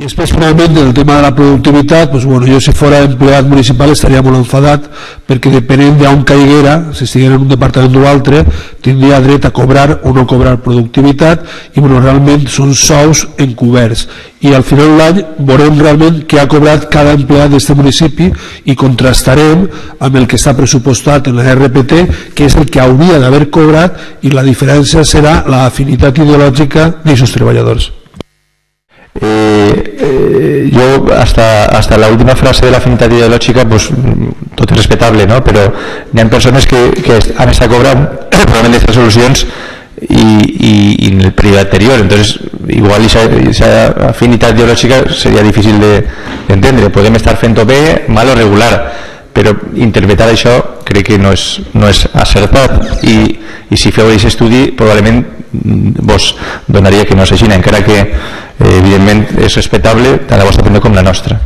després, finalment, el tema de la productivitat, doncs, bueno, jo si fora empleat municipal estaria molt enfadat perquè depenent d'on caiguera, si estiguera en un departament o altre, tindria dret a cobrar o no cobrar productivitat i bueno, realment són sous encoberts i al final de l'any veurem realment què ha cobrat cada empleat d'aquest municipi i contrastarem amb el que està pressupostat en la RPT, que és el que hauria d'haver cobrat, i la diferència serà l'afinitat ideològica d'aquests treballadors. Yo hasta la última frase de la afinidad ideológica, pues todo es respetable, ¿no? Pero hay personas que han estado cobrando probablemente estas soluciones y en el periodo anterior, entonces igual esa afinidad ideológica sería difícil de entender. Podemos estar fent bé, mal o regular, però interpretar això crec que no és acertat i si feu aquest estudi probablement vos donaria que no és així, encara que evidentment és respectable tant la vostra opinió com la nostra.